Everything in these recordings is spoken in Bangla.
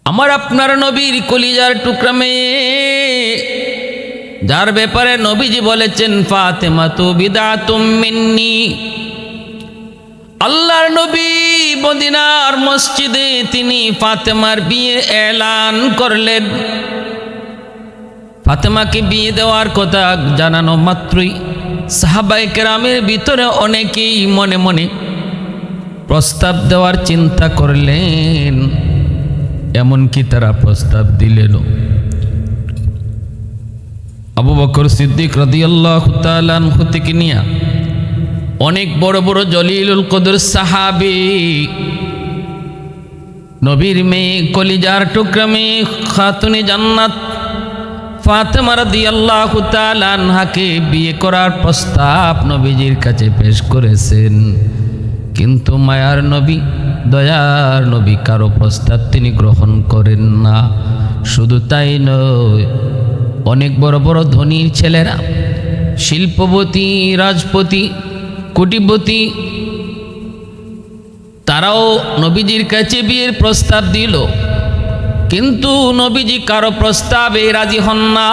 আমার আপনার নবীর কলিজার টুকরা মেয়ে, যার ব্যাপারে নবীজি বলেছেন ফাতেমা তু বিদআতুম মিন্নি। আল্লাহর নবী মদিনার মসজিদে তিনি ফাতেমার বিয়ে এলান করলেন। ফাতেমাকে বিয়ে দেওয়ার কথা জানানো মাত্রই সাহাবায়ে কেরামের ভিতরে অনেকেই মনে মনে প্রস্তাব দেওয়ার চিন্তা করলেন। এমনকি তারা প্রস্তাব দিলেন আবু বকর সিদ্দিক রাদিয়াল্লাহু তাআলা আনহু থেকে নিয়া অনেক বড় বড় জলিলুল কদর সাহাবী, নবীর মেয়ে কলিজার টুকরা মেয়ে খাতুনে জান্নাত ফাতেমা রাদিয়াল্লাহু তাআলা আনহাকে বিয়ে করার প্রস্তাব নবীজির কাছে পেশ করেছেন। কিন্তু মায়ার নবী, দয়ার নবী কারো প্রস্তাব তিনি গ্রহণ করেন না। শুধু তাই নয়, অনেক বড় বড় ধনীর ছেলেরা, শিল্পপতি, রাজপতি, কোটিপতি, তারাও নবীজির কাছে বিয়ের প্রস্তাব দিল। কিন্তু নবীজি কারো প্রস্তাবে রাজি হন না।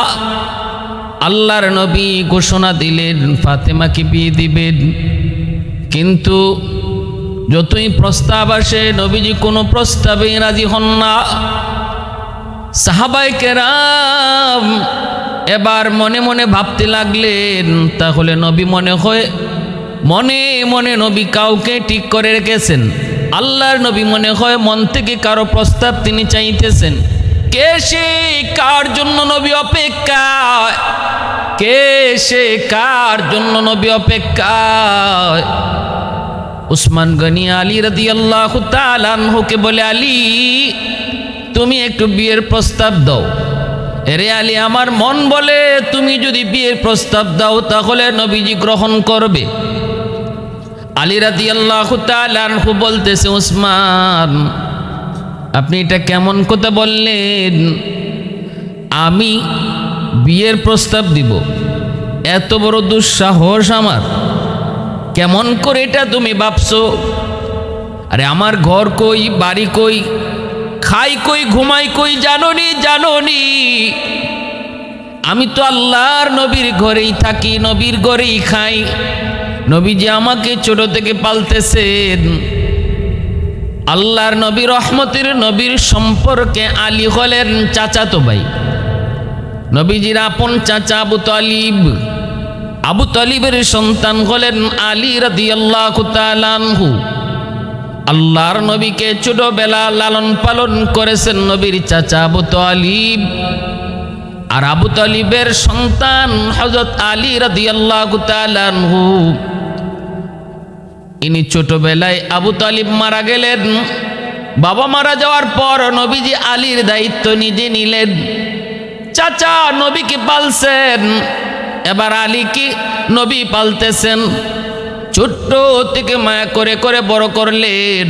আল্লাহর নবী ঘোষণা দিলেন ফাতেমাকে বিয়ে দিবেন, কিন্তু যতই প্রস্তাব আসে নবীজি কোনো প্রস্তাবে রাজি হন না। সাহাবায়ে কেরাম এবার মনে মনে ভাবতে লাগলেন, তাহলে নবী মনে মনে নবী কাউকে ঠিক করে রেখেছেন। আল্লাহর নবী মনে হয় মন থেকে কারো প্রস্তাব তিনি চাইতেছেন। কে সে কার জন্য নবী অপেক্ষায়? কে সে কার জন্য নবী অপেক্ষায়? উসমান গনি আলী রাদিয়াল্লাহু তাআলা আনহুকে বলে, আলী তুমি একটু বিয়ের প্রস্তাব দাও। এরে আলী, আমার মন বলে তুমি যদি বিয়ের প্রস্তাব দাও তাহলে নবীজি গ্রহণ করবে। আলী রাদিয়াল্লাহু তাআলা আনহু বলতেছে, উসমান আপনি এটা কেমন কথা বললেন? আমি বিয়ের প্রস্তাব দিব, এত বড় দুঃসাহস আমার? কেমন করে এটা তুমি ভাবছো? আরে আমার ঘর কই, বাড়ি কই, খাই কই, ঘুমাই কই জানোনি? আমি তো আল্লাহর নবীর ঘরেই থাকি, নবীর ঘরেই খাই। নবীজি আমাকে ছোট থেকে পালতেছেন। আল্লাহর নবী রহমতের নবীর সম্পর্কে আলী হলেন চাচাতো ভাই। নবীজির আপন চাচা আবু তালিব, আবু তালিবের সন্তান হলেন আলী রাদিয়াল্লাহু তাআলা আনহু। আল্লাহর নবীকে ছোটবেলা লালন পালন করেছেন নবীর চাচা আবু তালিব। আর আবু তালিবের সন্তান হযরত আলী রাদিয়াল্লাহু তাআলা আনহু। ইনি ছোটবেলায় আবু তালিব মারা গেলেন। বাবা মারা যাওয়ার পর নবীজি আলীর দায়িত্ব নিজে নিলেন। চাচা নবীকে পালছেন, এবার আলীকে নবী পালতেছেন। ছোট্ট থেকে মায়া করে করে বড় করলেন।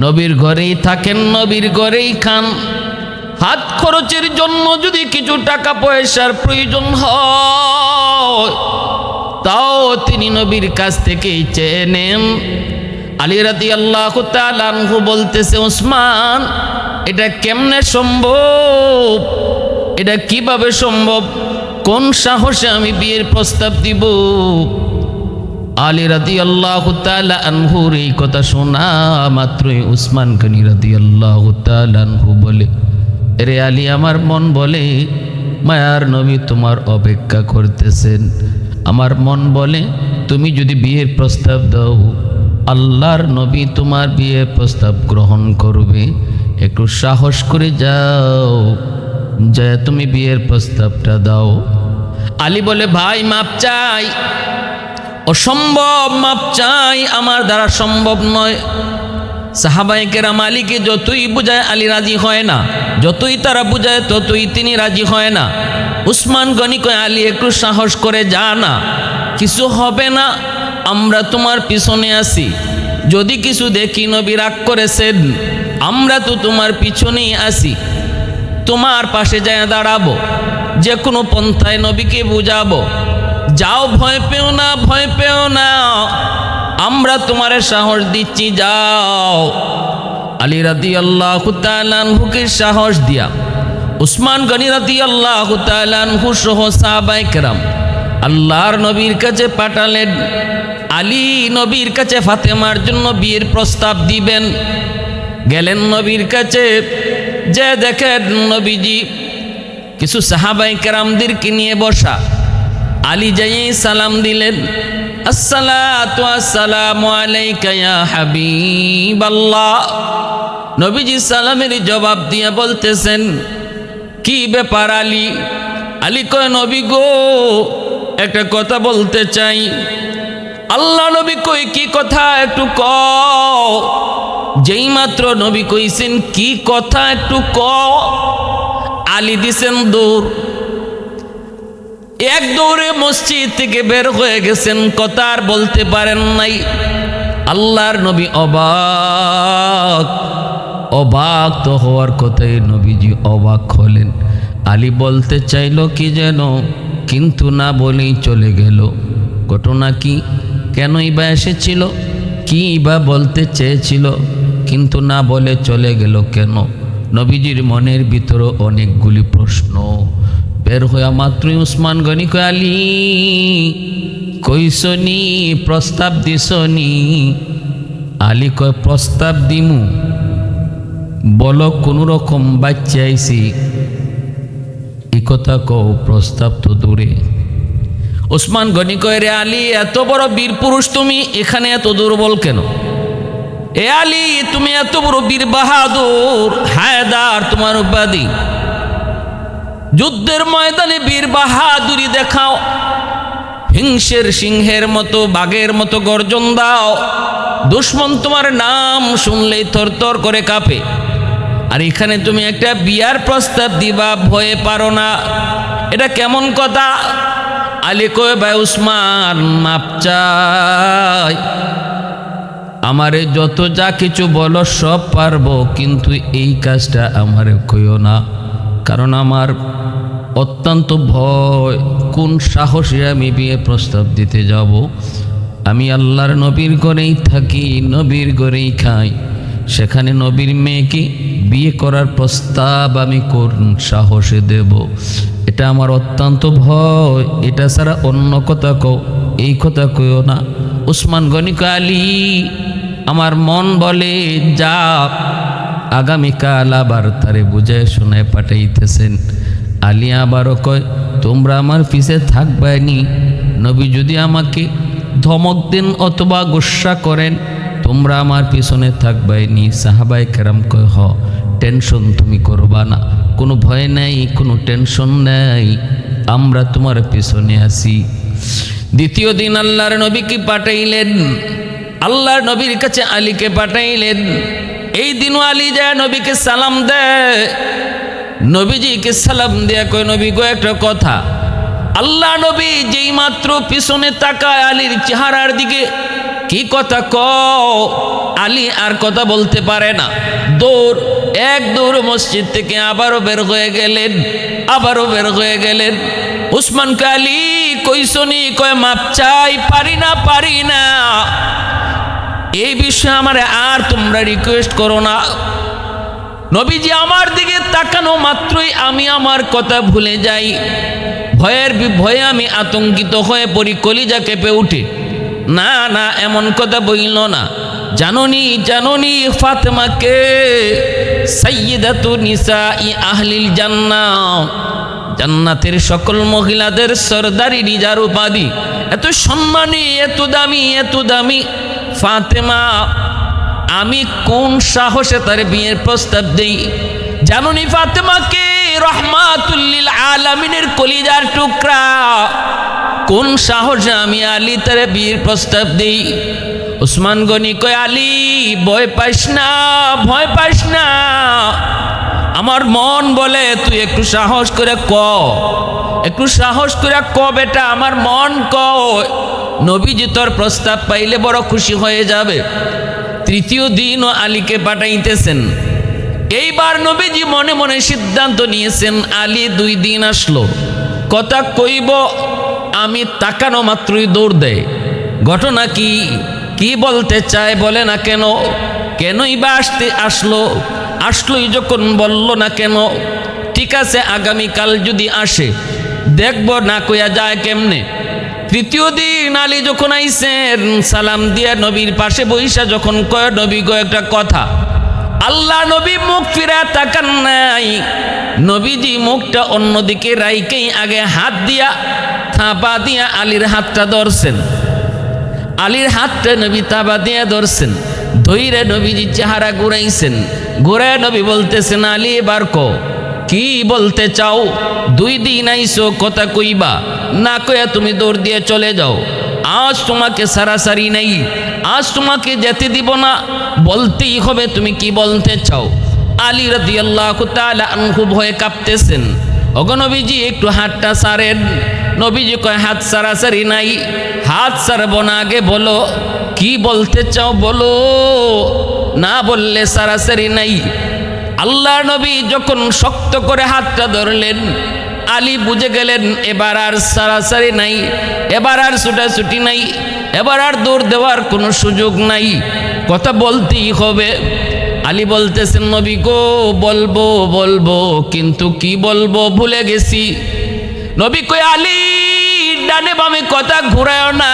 নবীর ঘরেই থাকেন, নবীর ঘরেই খান। হাত খরচের জন্য যদি কিছু টাকা পয়সার প্রয়োজন হয় তাও তিনি নবীর কাছ থেকেই চেয়ে নেন। আলী রাদিয়াল্লাহু তাআলা আনহু বলতেছে, উসমান এটা কেমনে সম্ভব? এটা কিভাবে সম্ভব? কোন সাহসে আমি বিয়ের প্রস্তাব দিব? আলী রাদিয়াল্লাহু তাআলা আনহুর এই কথা শোনা মাত্রই উসমান গনি রাদিয়াল্লাহু তাআলা আনহু বলে, রে আলী, আমার মন বলে মায়ার নবী তোমার অপেক্ষা করতেছেন। আমার মন বলে তুমি যদি বিয়ের প্রস্তাব দাও আল্লাহর নবী তোমার বিয়ের প্রস্তাব গ্রহণ করবে। একটু সাহস করে যাও, যা তুমি বিয়ের প্রস্তাবটা দাও। আলী বলে, ভাই মাপ চাই, অসম্ভব, মাপ চাই, আমার দ্বারা সম্ভব নয়। সাহাবায়ে কেরাম আলীকে যতই বুঝায় আলী রাজি হয় না, যতই তারা বুঝায় ততই তিনি রাজি হয় না। উসমান গনি কয়, আলী একটু সাহস করে যা না, কিছু হবে না, আমরা তোমার পিছনে আছি। যদি কিছু দেখি নবী রাগ করেছেন, আমরা তো তোমার পিছনেই আছি, তোমার পাশে যায় দাঁড়াবো, যে কোনো পন্থায় নবীকে বুঝাবো। যাও, ভয় পেও না, ভয় পেও না, আমরা তোমার সাহস দিচ্ছি, যাও। আলী রাদিয়াল্লাহু তাআলা আনহুকে সাহস দিয়া উসমান গনি রাদিয়াল্লাহু তাআলা আনহু সহ সাহাবায়ে কেরাম আল্লাহর নবীর কাছে পাঠালেন। আলী নবীর কাছে ফাতেমার জন্য বিয়ের প্রস্তাব দিবেন। গেলেন নবীর কাছে, যে দেখেন নবীজি কিছু সাহাবায়ে কেরামদেরকে নিয়ে বসা। আলী যাই সালাম দিলেন, আসসালাতু আসসালামু আলাইকা ইয়া হাবিবাল্লাহ। নবীজি সালামের জবাব দিয়ে বলতেছেন, কি ব্যাপার আলী? আলী কয়, নবী গো, একটা কথা বলতে চাই। আল্লাহ নবী কই, কি কথা একটু কও। যেই মাত্র নবী কইছেন কি কথা একটু কও, আলী দিছেন দৌড়। এক দৌড়ে মসজিদ থেকে বের হয়ে গেছেন, কথা আর বলতে পারেন নাই। আল্লাহর নবী অবাক তো হওয়ার কথাই, নবীজি অবাক হলেন। আলী বলতে চাইল কি যেন, কিন্তু না বলেই চলে গেল। ঘটনা কি, কেনই বা এসেছিল, কি বা বলতে চেয়েছিল, কিন্তু না বলে চলে গেল কেন? নবীজির মনের ভিতরে অনেকগুলি প্রশ্ন। বের হইয়া মাত্রই উসমান গনি কয়, আলী কইসনি, প্রস্তাব দিসনি? আলী কয়, প্রস্তাব দিমু? বলো কোন রকম বাচ্চা আইছি, এই কথা কও, প্রস্তাব তো দূরে। উসমান গনি কয়, রে আলী, এত বড় বীর পুরুষ তুমি, এখানে এত দুর্বল কেন? এ আলী, তুমি এত বড় বীর বাহাদুর, হায়দার তোমার উপাধি, যুদ্ধের ময়দানে বীর বাহাদুরি দেখাও, হিংসের সিংহের মতো বাঘের মতো গর্জন দাও, দুশ্মন তোমার নাম শুনলেই থরথর করে কাঁপে। আর এখানে তুমি একটা বিয়ার প্রস্তাব দিবা, ভয়ে পারো না, এটা কেমন কথা? আলী কয়, ভাই উসমান, মাপ চাই, আমারে যত যা কিছু বলো সব পারবো, কিন্তু এই কাজটা আমারে কইও না, কারণ আমার অত্যন্ত ভয়। কোন সাহসে আমি বিয়ে প্রস্তাব দিতে যাব? আমি আল্লাহর নবীর ঘরেই থাকি, নবীর ঘরেই খাই, সেখানে নবীর মেয়েকে বিয়ে করার প্রস্তাব আমি কোন সাহসে দেব? এটা আমার অত্যন্ত ভয়, এটা ছাড়া অন্য কথা কও, এই কথা কইও না। উসমান গনি কয়, আলী, আমার মন বলে যা, আগামীকাল আবার তারে বুঝায় শোনায় পাঠাইতেছেন। আলী আবারও কয়, তোমরা আমার পিছে থাকবানি, নবী যদি আমাকে ধমক দেন অথবা গুসা করেন, তোমরা আমার পিছনে থাকবাইনি। সাহাবায়ে কেরাম কয়, হ, টেনশন তুমি করবা না, কোনো ভয় নাই, কোনো টেনশন নাই, আমরা তোমার পিছনে আছি। দ্বিতীয় দিন আল্লাহর নবীকে পাঠাইলেন, আল্লাহর নবীর কাছে আলীকে পাঠাইলেন। এই দিনও আলী যায় নবীকে সালাম দেয়। নবীজিকে সালাম দেয়া কয়, নবী গো, একটা কথা। আল্লাহ নবী যেই মাত্র পিছনে তাকায় আলীর চেহারার দিকে, কি কথা কও? আলী আর কথা বলতে পারে না, এক দৌড় মসজিদ থেকে আবারও বের হয়ে গেলেন। উসমান কে, আলী কইসনি? কয়, মাপ চাই, পারি না, এই বিষয়ে আমারে আর তোমরা রিকোয়েস্ট করো না। নবীজি আমার দিকে তাকানো মাত্রই আমি আমার কথা ভুলে যাই, ভয়ে আমি আতঙ্কিত হয়ে পড়ি, কলিজা কেঁপে উঠে। না না, এমন কথা বইল না। জাননি ফাতেমাকে সাইয়্যিদাতু নিসাই আহলিল জান্নাহ, জান্নাতের সকল মহিলাদের সরদারি নিজার উপাধি, এত সম্মানী, এত দামি ফাতেমা, আমি কোন সাহসে তার বিয়ের প্রস্তাব দেই? জানুনি ফাতেমাকে রহমাতুল লিল আলামিনের কলিজার টুকরা, কোন সাহসে আমি আলী তার বিয়ের প্রস্তাব দেই? উসমান গনি কয়, আলী ভয় পাইস না, আমার মন বলে তুই একটু সাহস করে ক বেটা, আমার মন কয় নবীজি তোর প্রস্তাব পাইলে বড় খুশি হয়ে যাবে। তৃতীয় দিনও আলীকে পাঠাইতেছেন। এইবার নবীজি মনে মনে সিদ্ধান্ত নিয়েছেন, আলী 2 দিন আসলো, কথা কইব, আমি তাকানো মাত্রই দৌড় দেয়। ঘটনা কি বলতে চায় বলে না কেন? কেনই বা আসলোই যখন বলল না কেন? ঠিক আছে, আগামীকাল যদি আসে দেখব না কইয়া যায় কেমনে। তৃতীয় দিন আলী যখন আইছেন, সালাম দিয়া নবীর পাশে বইসা যখন কয়, নবী গো একটা কথা। আল্লাহ নবী মুখ ফিরা তাকান নাই, নবীজি মুখটা অন্যদিকে রাইকেই আগে হাত দিয়া থাপা দিয়া আলীর হাতটা ধরছেন। আলীর হাতটা নবী থাপা দিয়া ধরছেন, ধইরে নবীজি চেহারা ঘুরাইছেন। ঘুরায় নবী বলতেছেন, আলী এবার কি বলতে চাও? 2 দিন আইসো, কথা কইবা না, কইয়া তুমি দৌড় দিয়ে চলে যাও। আজ তোমাকে সারাসারি নেই, আজ তোমাকে যেতে দিব না, বলতেই হবে তুমি কি বলতে চাও। আলী রাদিয়াল্লাহু তাআলা আনহু ভয়ে কাঁপতেছেন। ওগো নবীজি একটু হাতটা ছাড়েন। নবীজি কয়, হাত সারাসারি নাই, হাত ছাড়বো না, আগে বলো কি বলতে চাও, বলো, না বললে সারাসারি নাই। আল্লাহ নবী যখন শক্ত করে হাতটা ধরলেন, আলী বুঝে গেলেন এবার আর সারাসারি নাই, এবার আর ছুটাছুটি নাই, এবার আর দৌড় দেওয়ার কোনো সুযোগ নাই, কথা বলতেই হবে। আলী বলতেছেন, নবী গো বলবো, কিন্তু কি বলবো ভুলে গেছি। নবী কই, আলী ডানে বামে কথা ঘুরায় না,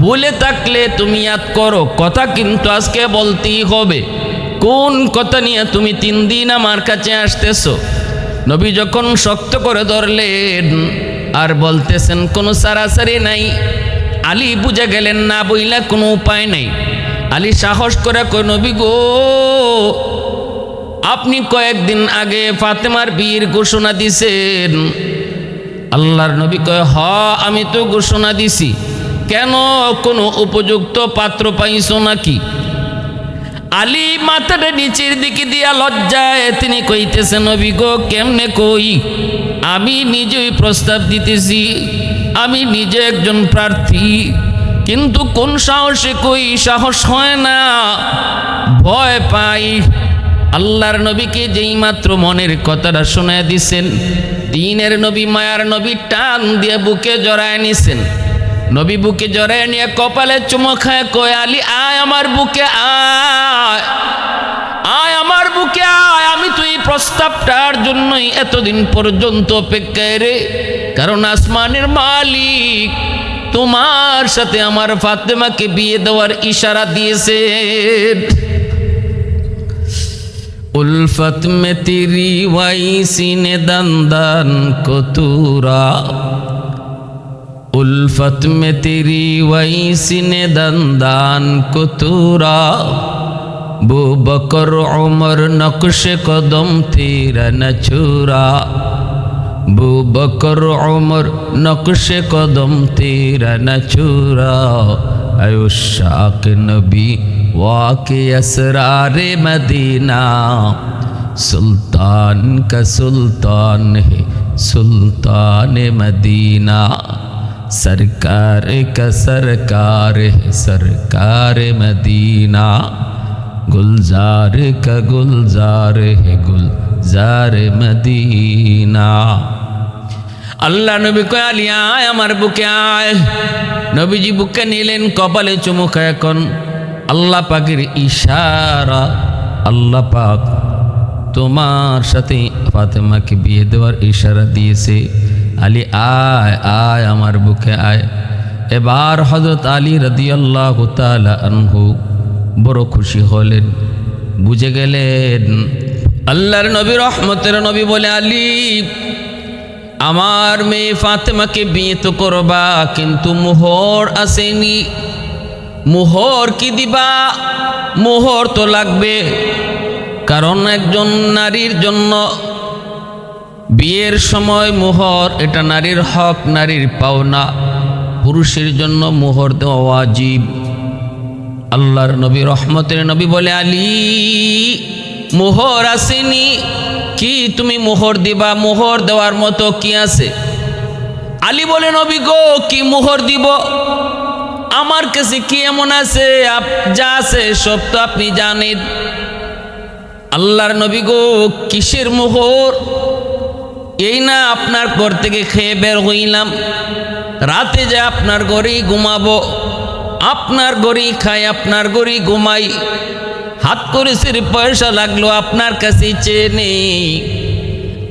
ভুলে থাকলে তুমি ইয়াদ করো, কথা কিন্তু আজকে বলতেই হবে। কোন কথা নিয়ে তুমি 3 দিন আমার কাছে আসতেছো? নবী যখন শক্ত করে ধরলেন আর বলতেছেন কোনো সারাসারি নাই, আলী বুঝে গেলেন না বইলা কোনো উপায় নাই। আলী সাহস করে কয়, নবী গো আপনি কয়েকদিন আগে ফাতেমার বিয়ের ঘোষণা দিছেন। আল্লাহর নবী কয়, হ আমি তো ঘোষণা দিছি, কেন কোনো উপযুক্ত পাত্র পাইছো নাকি? আলী মাথাটা নিচের দিকে দিয়া লজ্জায় তিনি কইতেছেন, নবী গো কেমনে কই, আমি নিজেই প্রস্তাব দিতেছি, আমি নিজে একজন প্রার্থী, কিন্তু কোন সাহসে কই, সাহস হয় না, ভয় পাই। আল্লাহর নবীকে যেই মাত্র মনের কথাটা শোনায় দিছেন, দিনের নবী মায়ার নবী টান দিয়ে বুকে জড়ায় নিছেন। নবী বুকে জড়ায় নিয়ে কপালে চুমো খায়, কয়, আলী আয় আমার বুকে আয়, আয় আমার বুকে আয়, আমি তো এই প্রস্তাবটার জন্যই এতদিন পর্যন্ত অপেক্ষায় রে, কারণ আসমানের মালিক তোমার সাথে আমার ফাতেমাকে বিয়ে দেওয়ার ইশারা দিয়েছে। उल्फत में तेरी वाई सीने दंदन को तूरा, उल्फत में तेरी वाई सीने दंदन को तूरा, बू बकर उमर नक्श कदम तेरा न छुरा, बू बकर उमर नक्श कदम तेरा न छुरा, आयुष्शाक नबी वाक़े असरारे मदीना, सुल्तान का सुल्तान है सुल्तान मदीना, सरकार का सरकार है सरकार मदीना, गुलजार का गुलजार है गुलजार मदीना। আল্লাহ নবী কয়, আলী আয় আমার বুকে আয়। নবীজি বুকে নিলেন, কপালে চুমু খায়। এখন আল্লাহ পাকের ইশারা, আল্লাহ পাক তোমার সাথে ফাতেমাকে বিয়ে দেওয়ার ইশারা দিয়েছে। আলী আয় আয় আমার বুকে আয়। এবার হযরত আলী রাদিয়াল্লাহু তাআলা আনহু বড় খুশি হলেন, বুঝে গেলেন আল্লাহর নবী রহমতের নবী বলে, আলী আমার মেয়ে ফাতেমাকে বিয়ে তো করবা, কিন্তু মোহর আসেনি। মোহর কি দিবা? মোহর তো লাগবে, কারণ একজন নারীর জন্য বিয়ের সময় মোহর এটা নারীর হক, নারীর পাওনা। পুরুষের জন্য মোহর দেওয়া ওয়াজিব। আল্লাহর নবী রহমতের নবী বলে, আলী মোহর আসেনি, কি তুমি মোহর দিবা? মোহর দেওয়ার মতো কি আছে? আলী বলে, নবী গো কি মোহর দিব? আমার কাছে কি এমন আছে? যা আছে সব তো আপনি জানেন। আল্লাহর নবী গো কিসের মোহর? এই না আপনার ঘর থেকে খেয়ে বের হইলাম, রাতে যে আপনার ঘরেই ঘুমাবো, আপনার ঘরেই খাই, আপনার ঘরেই ঘুমাই, হাত খরচের পয়সা লাগলো আপনার কাছে চেয়ে নেই,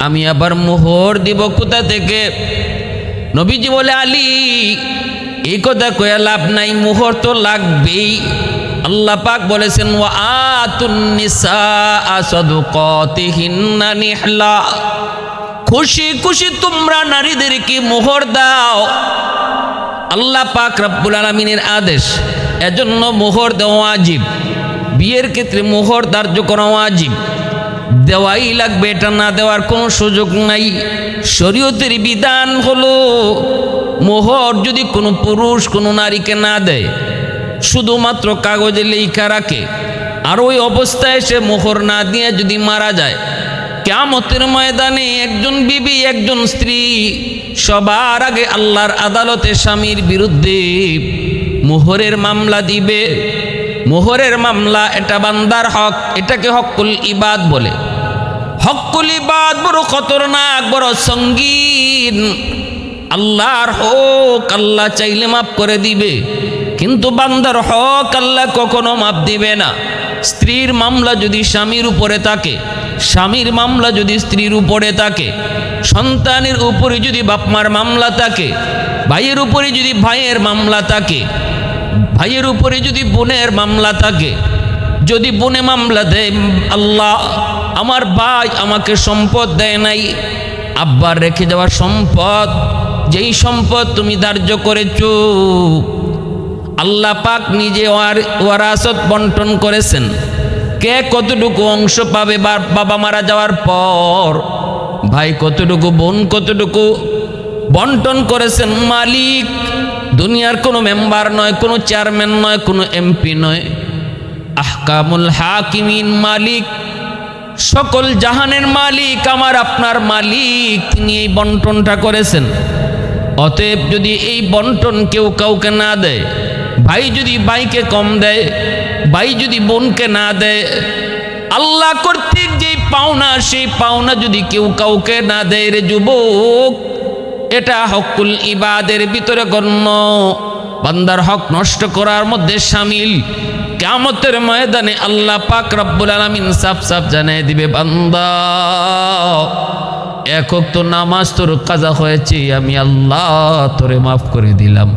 আমি আবার মোহর দিব কোথা থেকে? নবীজি বলে, আলী এই কথা কয়ে লাভ নাই, মোহর তো লাগবেই। আল্লাহ পাক বলেছেন, ওয়া আতুন নিসা সাদুকাতিহিন্না নিহলা, খুশি খুশি তোমরা নারীদেরকে মোহর দাও। আল্লাহ পাক রব্বুল আলামিনের আদেশ, এজন্য মোহর দেওয়া ওয়াজিব। বিয়ের ক্ষেত্রে মোহর ধার্য করা ওয়াজিব, দেওয়াই লাগবে, এটা না দেওয়ার কোনো সুযোগ নাই। শরীয়তের বিধান হলো মোহর যদি কোনো পুরুষ কোনো নারীকে না দেয়, শুধুমাত্র কাগজে লেখা রাখে, আর ওই অবস্থায় সে মোহর না দিয়ে যদি মারা যায়, কিয়ামতের ময়দানে একজন বিবি একজন স্ত্রী সবার আগে আল্লাহর আদালতে স্বামীর বিরুদ্ধে মোহরের মামলা দিবে। মোহরের মামলা এটা বান্দার হক, এটাকে হকুল ইবাদ বলে। হকুল ইবাদ বড় খতরনাক, বড় সঙ্গীন। আল্লাহর হক আল্লাহ চাইলে মাফ করে দিবে, কিন্তু বান্দার হক আল্লাহ কখনো মাফ দিবে না। স্ত্রীর মামলা যদি স্বামীর উপরে থাকে, স্বামীর মামলা যদি স্ত্রীর উপরে থাকে, সন্তানের উপরে যদি বাপমার মামলা থাকে, ভাইয়ের উপরে যদি ভাইয়ের মামলা থাকে, ভাইয়ের উপরে যদি বোনের মামলা থাকে, যদি বোনে মামলা দেয়, আল্লাহ আমার ভাই আমাকে সম্পদ দেয় নাই, আব্বার রেখে যাওয়া সম্পদ, যেই সম্পদ তুমি ধার্য করেছো, আল্লাহ পাক নিজে ওয়ারাসত বন্টন করেছেন। কে কতটুকু অংশ পাবে বাবা মারা যাওয়ার পর, ভাই কতটুকু, বোন কতটুকু বন্টন করেছেন মালিক। দুনিয়ার কোনো মেম্বার নয়, কোনো চেয়ারম্যান নয়, কোনো এমপি নয়, আহকামুল হাকিমিন মালিক, সকল জাহানের মালিক, আমার আপনার মালিক, তিনি এই বন্টনটা করেছেন। অতএব যদি এই বন্টন কেউ কাউকে না দেয়, ভাই যদি ভাইকে কম দেয়, ভাই যদি বোনকে না দেয়, আল্লাহ কর্তৃক যেই পাওনা সেই পাওনা যদি কেউ কাউকে না দেয় রে যুবক, এটা হকুল ইবাদের ভিতরে গণ্য, বান্দার হক নষ্ট করার মধ্যে শামিল। কিয়ামতের ময়দানে আল্লাহ পাক রব্বুল আলামিন সাফ সাফ জানিয়ে দিবে, বান্দা এক ওয়াক্ত নামাজ তোর কাজা হয়েছে, আমি আল্লাহ তোরে মাফ করে দিলাম।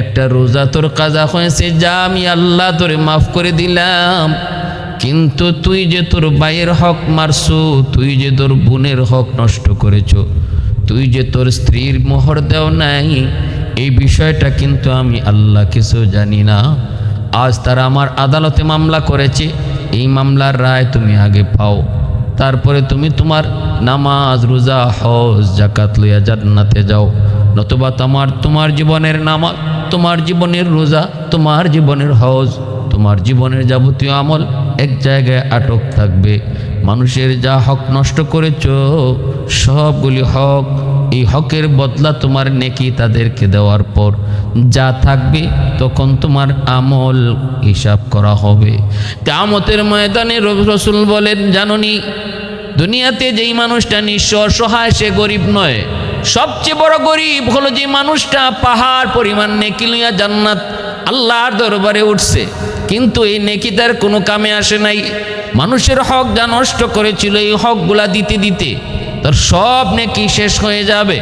একটা রোজা তোর কাজা হয়েছে, যা আমি আল্লাহ তোরে মাফ করে দিলাম। কিন্তু তুই যে তোর ভাইয়ের হক মারছো, তুই যে তোর বোনের হক নষ্ট করেছো, তুই যে তোর স্ত্রীর মোহর দেও নাই, এই বিষয়টা কিন্তু আমি আল্লাহ কিছু জানি না। আজ তারা আমার আদালতে মামলা করেছে, এই মামলার রায় তুমি আগে পাও, তারপরে তুমি তোমার নামাজ রোজা হজ জাকাত লইয়া জান্নাতে যাও। নতুবা তোমার জীবনের নামাজ, তোমার জীবনের রোজা, তোমার জীবনের হজ, তোমার জীবনের যাবতীয় আমল এক জায়গায় আটক থাকবে। মানুষের যা হক নষ্ট করেছ সবগুলি হক, এই হকের বদলা তোমার নেকি তাদেরকে দেওয়ার পর যা থাকবে তখন তোমার আমল হিসাব করা হবে। কিয়ামতের ময়দানে রাসূল বলেন, জাননি দুনিয়াতে যেই মানুষটা নিঃস্ব অসহায় সে গরিব নয়, সবচেয়ে বড় গরিব হলো যে মানুষটা পাহাড় পরিমাণ নেকি লইয়া জান্নাত আল্লাহর দরবারে উঠছে, কিন্তু এই নেকি তার কোনো কামে আসে নাই। মানুষের হক যা নষ্ট করেছিল, এই হকগুলা দিতে দিতে তার সব নেকি শেষ হয়ে যাবে।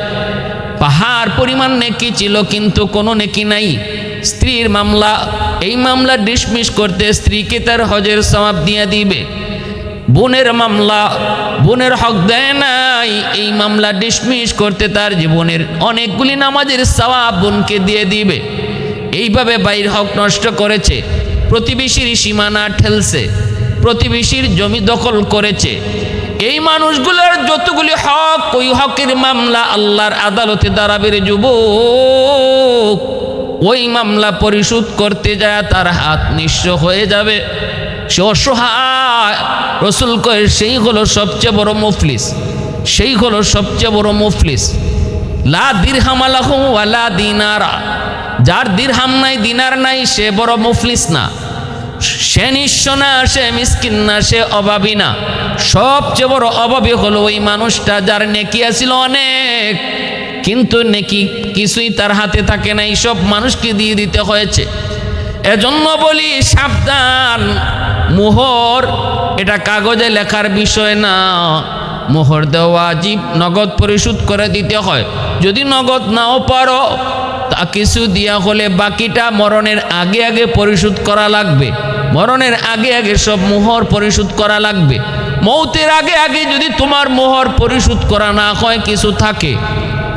পাহাড় পরিমাণ নেকি ছিল কিন্তু কোনো নেকি নাই। স্ত্রীর মামলা, এই মামলা ডিসমিস করতে স্ত্রীকে তার হজের সওয়াব দিয়ে দিবে। বোনের মামলা, বোনের হক দেয় নাই, এই মামলা ডিসমিস করতে তার জীবনের অনেকগুলি নামাজের সওয়াব বোনকে দিয়ে দিবে। এইভাবে ভাইয়ের হক নষ্ট করেছে, প্রতিবেশীর সীমানা ঠেলছে, প্রতিবেশীর জমি দখল করেছে। এই মানুষগুলোর যতগুলি হক, ওই হকের মামলা আল্লাহর আদালতে দাঁড়াবে রে যুবক। ওই মামলা পরিশোধ করতে যায় তার হাত নিঃস্ব হয়ে যাবে, সে অসহায়। রাসূল কয় সেই হলো সবচেয়ে বড় মুফলিস, সেই হলো সবচেয়ে বড় মুফলিস। লা দিরহাম লাহু ওয়ালা দিনারা, যার দিরহাম নাই দিনার নাই সে বড় মুফলিস না, সে নিঃস্ব না, সে মিসকিন না, সে অভাবী না। সবচেয়ে বড় অভাবী হলো ওই মানুষটা যার নেকি আছিল অনেক, কিন্তু নেকি কিছুই তার হাতে থাকে নাই, সব মানুষকে দিয়ে দিতে হয়েছে। এজন্য বলি সাবধান, মোহর এটা কাগজে লেখার বিষয় না, মোহর দেওয়া ওয়াজিব, নগদ পরিশোধ করে দিতে হয়। যদি নগদ নাও পারো তা কিছু দিয়া হলে বাকিটা মরণের আগে আগে পরিশোধ করা লাগবে। মরণের আগে আগে সব মোহর পরিশোধ করা লাগবে। মৌতের আগে আগে যদি তোমার মোহর পরিশোধ করা না হয়, কিছু থাকে,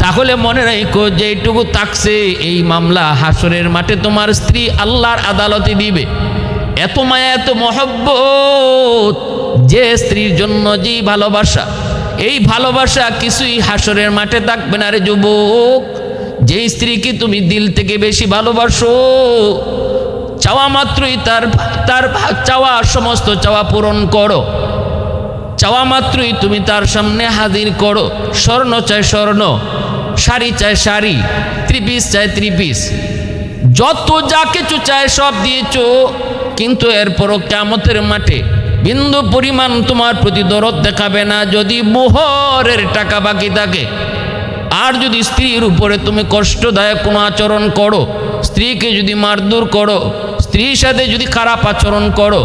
তাহলে মনে রাখো যে এইটুকু থাকছে, এই মামলা হাসরের মাঠে তোমার স্ত্রী আল্লাহর আদালতে দিবে। এত মায়া, এত মহব্বত, যে স্ত্রীর জন্য যে ভালোবাসা, এই ভালোবাসা কিছুই হাসরের মাঠে থাকবে না রে যুবক। যে স্ত্রীকে তুমি দিল থেকে বেশি ভালোবাসো, চাওয়া মাত্রই তার চাওয়া, সমস্ত চাওয়া পূরণ করো। চাওয়া মাত্রই তুমি তার সামনে হাজির করো। স্বর্ণ চাই স্বর্ণ, শাড়ি চাই শাড়ি, ত্রিপিস চাই ত্রিপিস, যত যা কিছু চায় সব দিয়েছো, কিন্তু এরপরও কিয়ামতের মাঠে বিন্দু পরিমাণ তোমার প্রতি দরদ দেখাবে না যদি মোহরের টাকা বাকি থাকে। আর যদি স্ত্রীর উপরে তুমি কষ্টদায়ক কোনো আচরণ করো, স্ত্রীকে যদি মারধর করো, স্ত্রীর সাথে যদি খারাপ আচরণ করো,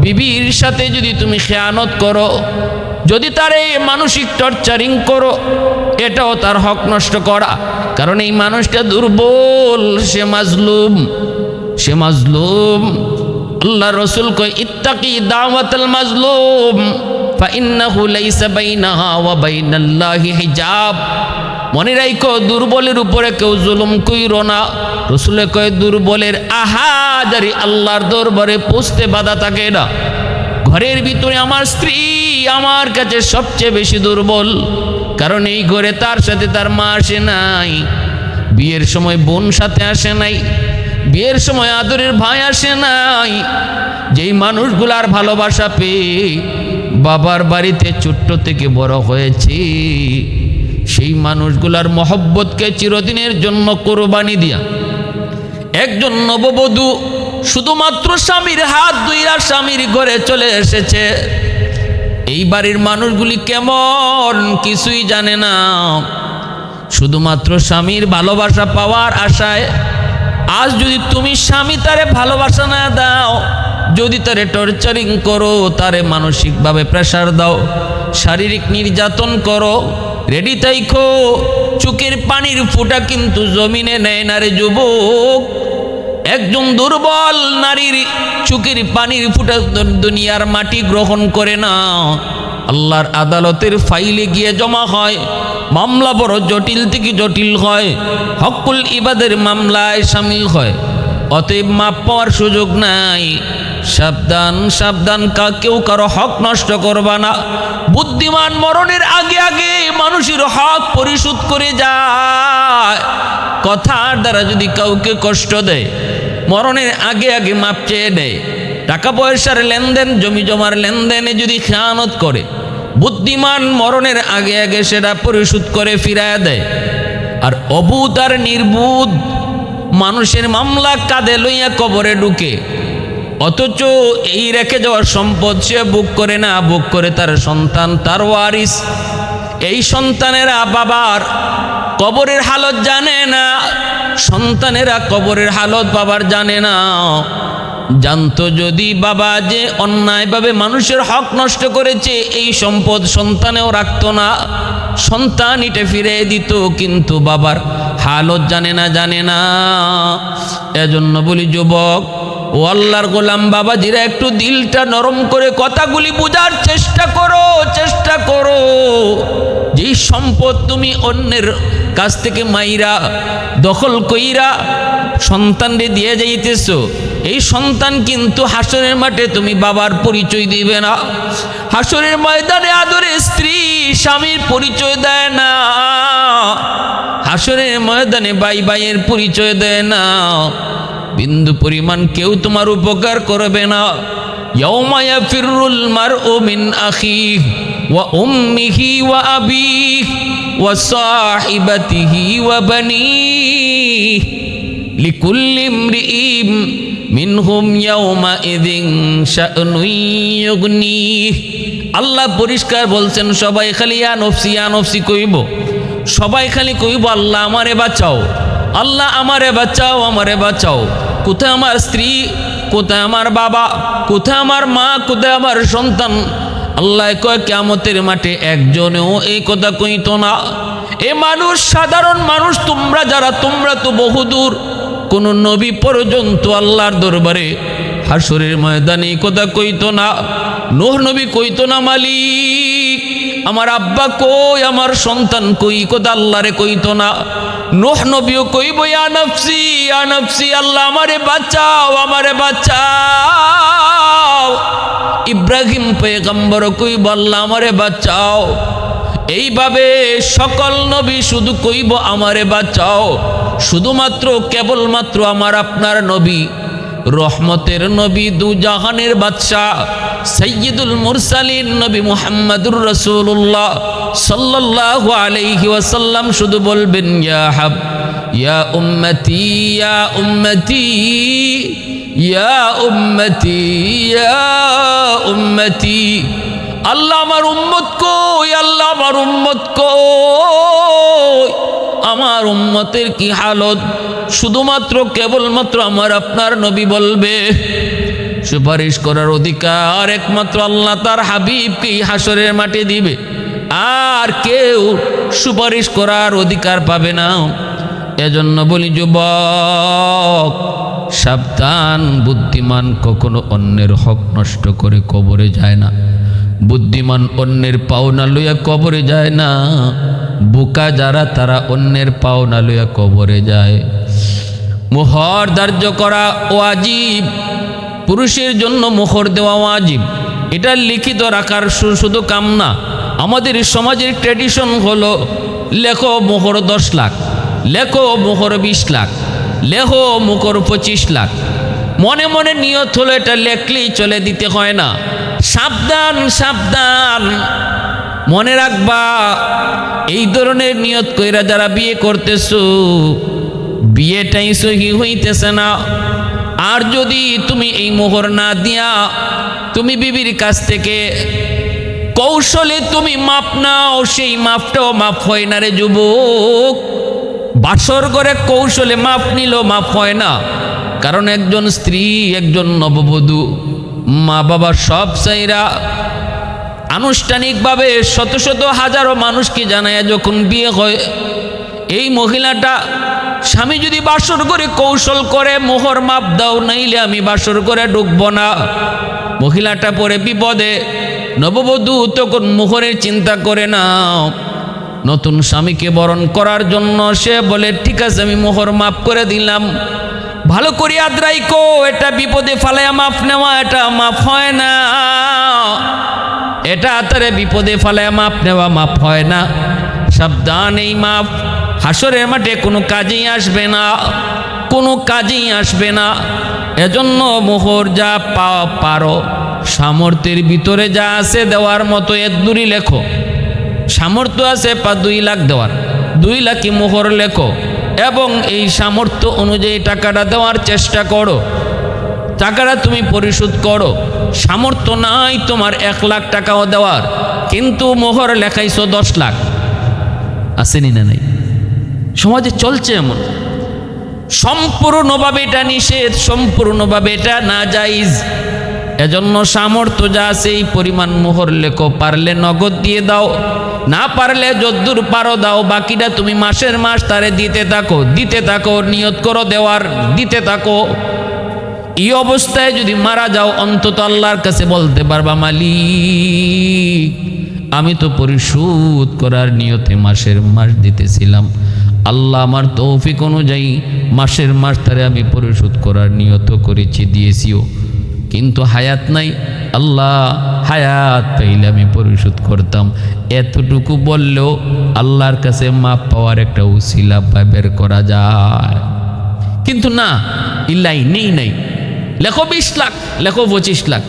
বিবির সাথে যদি তুমি খেয়ানত করো, যদি তার এই মানসিক টর্চারিং করো, এটাও তার হক নষ্ট করা। কারণ এই মানুষটা দুর্বল, সে মাজলুম, সে মাজলুম। আল্লাহ রসুল কয় ইত্তাকি দাওয়াতাল মাজলুম ফাইন্নাহু লাইসা বাইনাহা ওয়া বাইনাল্লাহি হিজাব। মনে রাখো, দুর্বলের উপরে কেউ জুলুম কইরো না। রসুলে কয় দুর্বলের আহাজারি আল্লাহর দরবারে পৌঁছতে বাধা থাকে না। ঘরের ভিতরে আমার স্ত্রী আমার কাছে সবচেয়ে বেশি দুর্বল, কারণ এই ঘরে তার সাথে তার মা আসে নাই, বিয়ের সময় বোন সাথে আসে নাই, বিয়ের সময় আদরের ভাই আসে নাই। যেই মানুষগুলার ভালোবাসা পেয়ে বাবার বাড়িতে ছোট্ট থেকে বড় হয়েছে, সেই মানুষগুলার মহব্বতকে চিরদিনের জন্য কোরবানি দিয়া একজন নববধূ শুধুমাত্র স্বামীর হাত ধুইয়া স্বামীর ঘরে চলে এসেছে। এই বাড়ির মানুষগুলি কেমন কিছুই জানে না, শুধুমাত্র স্বামীর ভালোবাসা পাওয়ার আশায়। আজ যদি তুমি স্বামী তারে ভালোবাসা না দাও, যদি তারে টর্চারিং করো, তারে মানসিকভাবে প্রেসার দাও, শারীরিক নির্যাতন করো, রেডি থাইকো, চোখের পানির ফোঁটা কিন্তু জমিনে নেয় না রে যুবক। একজন দুর্বল নারীর চোখের পানির ফোঁটা দুনিয়ার মাটি গ্রহণ করে না, আল্লাহর আদালতের ফাইলে গিয়ে জমা হয়। মামলা বড় জটিল থেকে জটিল হয়, হকুল ইবাদের মামলায় সামিল হয়। অতএব মাপ পাওয়ার সুযোগ নাই। সাবধান সাবধান, কেউ কারো হক নষ্ট করবা না। বুদ্ধিমান মরণের আগে আগে মানুষের হক পরিশোধ করে যায়। কথার দ্বারা যদি কাউকে কষ্ট দেয়, মরণের আগে আগে মাপ চেয়ে দেয়। টাকা পয়সার লেনদেন, জমি জমার লেনদেনে যদি খেয়ানত করে, বুদ্ধিমান মরণের আগে আগে সেটা পরিশোধ করে ফিরাইয়া দেয়। আর অবুধ আর নির্বুধ মানুষের মামলা কাঁধে লইয়া কবরে ঢুকে, অথচ এই রেখে যাওয়ার সম্পদ সে ভোগ করে না, ভোগ করে তার সন্তান, তার ওয়ারিস। এই সন্তানেরা বাবার কবরের হালত জানে না, সন্তানেরা কবরের হালত বাবার জানে না। জানতো যদি বাবা যে অন্যায়ভাবে মানুষের হক নষ্ট করেছে, এই সম্পদ সন্তানেও রাখতো না, সন্তান এটা ফিরে দিত, কিন্তু বাবার হালত জানে না, জানে না। এজন্য বলি যুবক ও আল্লাহর গোলাম বাবাজিরা, একটু দিলটা নরম করে কথাগুলি বোঝার চেষ্টা করো, চেষ্টা করো। যেই সম্পদ তুমি অন্যের কাছ থেকে মাইরা দখল কইরা সন্তানরে দিয়ে যাইতেছো, এই সন্তান কিন্তু হাসরের মাঠে তুমি বাবার পরিচয় দিবে না। হাসরের ময়দানে আদরের স্ত্রী স্বামীর পরিচয় দেয় না, হাসরের ময়দানে ভাই ভাইয়ের পরিচয় দেয় না। বিন্দু পরিমাণ কেউ তোমার উপকার করবে না। ইয়াউমা ইয়াফিরুল মারউ মিন আখিহি ওয়া উম্মিহি ওয়া আবিহি ওয়া সাহিবাতিহি ওয়া বানিহি লিকুল্লি ইমরিইম মিনহুম ইয়াউমা ইযিন শা'নুন ইউগনিহি। আল্লাহ পরিষ্কার বলছেন, সবাই খালি ইয়া নফসি ইয়া নফসি কইব, সবাই খালি কইব আল্লাহ আমারে বাঁচাও, আল্লাহ আমারে বাঁচাও, আমারে বাঁচাও। কোথায় আমার স্ত্রী, কোথায় আমার বাবা, কোথায় আমার মা, কোথায় আমার সন্তান? আল্লাহ কয় কিয়ামতের মাঠে একজনেও এই কথা কইতো না। এ মানুষ, সাধারণ মানুষ তোমরা যারা, তোমরা তো বহুদূর, কোন নবী পর্যন্ত আল্লাহর দরবারে হাসরের ময়দানে এই কথা কইতো না। নূহ নবী কইতো না মালিক আমার আব্বা কই, আমার সন্তান কই, কথা আল্লাহরে কইতো না। নূহ নবীও কইব ইয়া নফসি, ইয়া নফসি, আল্লাহ আমারে বাঁচাও, আমারে বাঁচাও। ইব্রাহিম পয়গম্বর কইব আল্লাহ আমারে বাঁচাও। এইভাবে সকল নবী শুধু কইব আমারে বাঁচাও। শুধুমাত্র কেবলমাত্র আমার আপনার নবী, রহমতের নবী, দু জাহানের বাদশাহ, সাইয়্যিদুল মুরসালিন নবী মুহাম্মদুর রাসূলুল্লাহ সাল্লাল্লাহু আলাইহি ওয়াসাল্লাম শুধু বলবেন ইয়া হাব ইয়া উম্মতি, ইয়া উম্মতি, ইয়া উম্মতি, ইয়া উম্মতি। আল্লাহ আমার উম্মত কই, আল্লাহ আমার উম্মত কই, আমার উম্মতের কি হালত? শুধুমাত্র কেবলমাত্র আমার আপনার নবী বলবে। সুপারিশ করার অধিকার একমাত্র আল্লাহ তার হাবিবকে হাসরের মাঠে দিবে, আর কেউ সুপারিশ করার অধিকার পাবে না। এজন্য বলি যুবক সাবধান, বুদ্ধিমান কখনো অন্যের হক নষ্ট করে কবরে যায় না। বুদ্ধিমান অন্যের পাওনা লইয়া কবরে যায় না। বোকা যারা তারা অন্যের পাওনা লইয়া কবরে যায়। মোহর ধার্য করা ওয়াজিব, পুরুষের জন্য মোহর দেওয়া ওয়াজিব। এটা লিখিত রাখার শুধু কাম না, আমাদের সমাজের ট্র্যাডিশন হলো লেখো মোহর 10 লাখ, লেখো মোহর 20 লাখ, লেখো মোহর 25 লাখ। মনে মনে নিয়ত হলো এটা লেখলেই চলে, দিতে হয় না। সাবধান, সাবধান, মনে রাখবা এই ধরনের নিয়ত কইরা যারা বিয়ে করতেছো, বিয়েটাই সহি হইতেছে না। আর যদি তুমি এই মোহর না দিয়া তুমি বিবির কাছ থেকে কৌশলে তুমি মাপ নাও, সেই মাপটাও মাপ হয় না রে যুবক। বাসর করে কৌশলে মাপ নিল মাপ হয় না। কারণ একজন স্ত্রী, একজন নববধূ মা বাবা সব চাইরা আনুষ্ঠানিকভাবে শত শত হাজারো মানুষকে জানায় যখন বিয়ে হয়, এই মহিলাটা স্বামী যদি বাসর করে কৌশল করে মোহর মাপ দাও, নাইলে আমি বাসর করে ঢুকবো না, মহিলাটা পরে বিপদে। নববধূ তখন মোহরের চিন্তা করে না, নতুন স্বামীকে বরণ করার জন্য সে বলে ঠিক আছে আমি মোহর মাপ করে দিলাম, ভালো করে আদ্রাইকো। এটা বিপদে ফালায়া মাপ নেওয়া, এটা মাপ হয় না। এটা তারে বিপদে ফালায়া মাপ নেওয়া মাপ হয় না। সাবধান, এই মাপ হাসরের মাঠে কোনো কাজেই আসবে না, কোনো কাজেই আসবে না। এজন্য মোহর যা পারো, সামর্থ্যের ভিতরে যা আছে দেওয়ার মতো এর দূরই লেখো। সামর্থ্য আছে 2 লাখ দেওয়ার, 2 লাখই মোহর লেখো এবং এই সামর্থ্য অনুযায়ী টাকাটা দেওয়ার চেষ্টা করো। টাকাটা তুমি পরিশোধ করো। সামর্থ্য নাই তোমার 1 লাখ টাকাও দেওয়ার, কিন্তু মোহর লেখাইছো 10 লাখ। আসেনি না নাই? সমাজে চলছে এমন। সম্পূর্ণভাবে এটা নিষেধ, সম্পূর্ণভাবে এটা নাজাইজ। এজন্য সামর্থ্য যা আছে এই পরিমাণ মোহর লেখো। পারলে নগদ দিয়ে দাও, না পারলে যদ্দূর পারো দাও। বাকিটা তুমি মাসের মাস তারে দিতে থাকো, দিতে থাকো, নিয়ত করো দেওয়ার, দিতে থাকো। এই অবস্থায় যদি মারা যাও, অন্তত আল্লাহর কাছে বলতে পারবা মালিক আমি তো পরিশোধ করার নিয়তে মাসের মাস দিতেছিলাম, আল্লাহ আমার তৌফিক অনুযায়ী মাসের মাস তারে আমি পরিশোধ করার নিয়ত করেছি, দিয়েছিও, কিন্তু হায়াত নাই। আল্লাহ হায়াত পাইলে আমি পরিশোধ করতাম। এতটুকু বললেও আল্লাহর কাছে মাপ পাওয়ার একটা উসিলা বের করা যায়। কিন্তু না, ইল্লাই নেই নাই। লেখো 20 লাখ, লেখো 25 লাখ।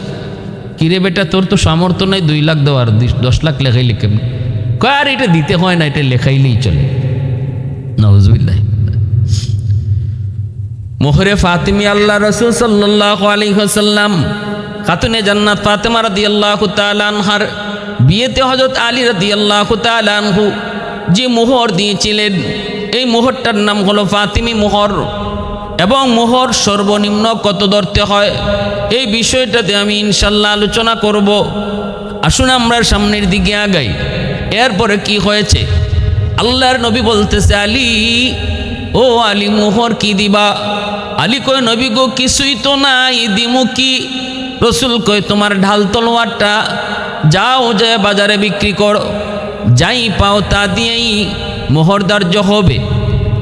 কিরে বেটা তোর তো সামর্থ্য নাই 2 লাখ দেওয়ার, 10 লাখ লেখাইলে কেমনি? কয় আর এটা দিতে হয় না, এটা লেখাইলেই চলে। নাউজুবিল্লাহ। মোহরে ফাতিমি আল্লাহ রাসূল সাল্লাল্লাহু আলাইহি ওয়াসাল্লাম খাতুনে জান্নাত ফাতেমা রাদিয়াল্লাহু তাআলা আনহার বিয়েতে হযরত আলী রাদিয়াল্লাহু তাআলা আনহু যে মোহর দিয়েছিলেন, এই মোহরটার নাম হলো ফাতিমি মোহর। এবং মোহর সর্বনিম্ন কত ধরতে হয় এই বিষয়টাতে আমি ইনশাল্লাহ আলোচনা করব। আসুন আমরা সামনের দিকে আগাই। এরপরে কি হয়েছে, আল্লাহর নবী বলতেছে, আলী ও আলী মোহর কি দিবা? আলী কয়, নবী গো কিছুই তো নাই, দিমু কি? রসুল কয়, তোমার ঢাল তলোয়ারটা যাও যায় বাজারে বিক্রি করো, যাই পাও তা দিয়েই মোহর ধার্য হবে।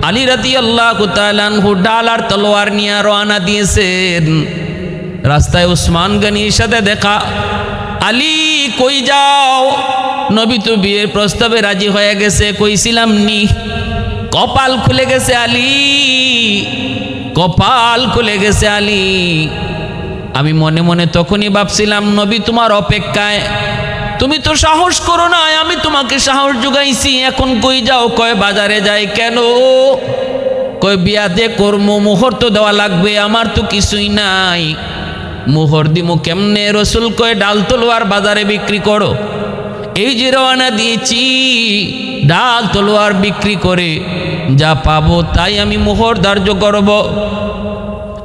আলী রাদিয়াল্লাহু তাআলা আনহু ডাল আর তলোয়ার নিয়ে রওনা দিয়েছেন। রাস্তায় উসমান গনির সাথে দেখা। আলী কই যাও? নবী তো বিয়ের প্রস্তাবে রাজি হয়ে গেছে, কইছিলাম নি। কপাল খুলে গেছে আলী, কপাল খুলে গেছে আলী। আমি মনে মনে তখনই ভাবছিলাম, নবী তোমার অপেক্ষায়, তুমি তো সাহস করো না, আমি তোমাকে সাহস জুগাইছি, এখন কই যাও? কয় বাজারে যাই। কেন? কয় বিয়াতে কর্ম, মোহর তো দেওয়া লাগবে, আমার তো কিছুই নাই, মোহর দিমু কেমনে? রসুল কয়, ডাল তলোয়ার বাজারে বিক্রি করো। এই যে রওনা দিয়েছি, ডাল তলোয়ার বিক্রি করে যা পাবো তাই আমি মোহর ধার্য করব।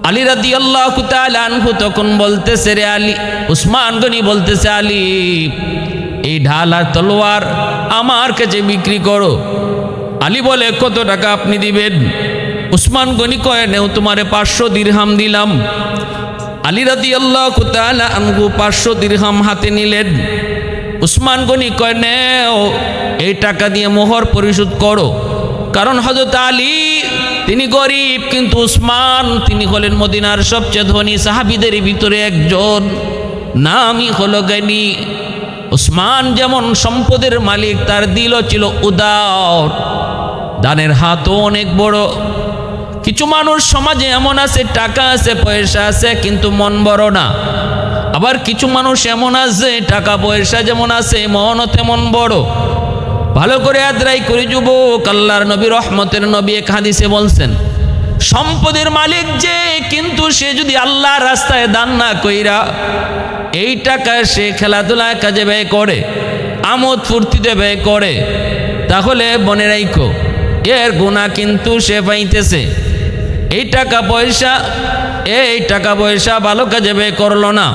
আলী রাদিয়াল্লাহু তাআলা আনহু তখন বলতেছে, রে আলী, উসমান গনি বলতেছে, আলী এই ঢাল আর তলোয়ার আমার কাছে বিক্রি করো। আলী বলে, কত টাকা আপনি দিবেন? উসমান গনি কয়, নেও তোমারে 500 দিরহাম দিলাম। আলী রাদিয়াল্লাহু তাআলা আনহু 500 দিরহাম হাতে নিলেন। উসমান গনি কয়, নেও এই টাকা দিয়ে মোহর পরিশোধ করো। কারণ হযরত আলী তিনি গরিব, কিন্তু উসমান তিনি হলেন মদিনার সবচেয়ে ধনী সাহাবীদের ভিতরে একজন, নামই হলো জ্ঞানী। উসমান যেমন সম্পদের মালিক, তার দিলও ছিল উদার, দানের হাতও অনেক বড়। কিছু মানুষ সমাজে এমন আছে, টাকা আছে, পয়সা আছে, কিন্তু মন বড় না। আবার কিছু মানুষ এমন আছে, টাকা পয়সা যেমন আছে, মনও তেমন বড়। ভালো করে আদ্রাই করে যুবক, আল্লাহর নবী রহমতের নবী এক হাদিসে বলছেন, সম্পদের মালিক যে, কিন্তু সে যদি আল্লাহর রাস্তায় দান না কইরা এই টাকা সে খেলাধুলায় কাজে ব্যয় করে, আমোদ ফুর্তিতে ব্যয় করে, তাহলে মনে রাখো এর গুনাহ কিন্তু সে পাইতেছে। এই টাকা পয়সা ভালো কাজে ব্যয় করলো না,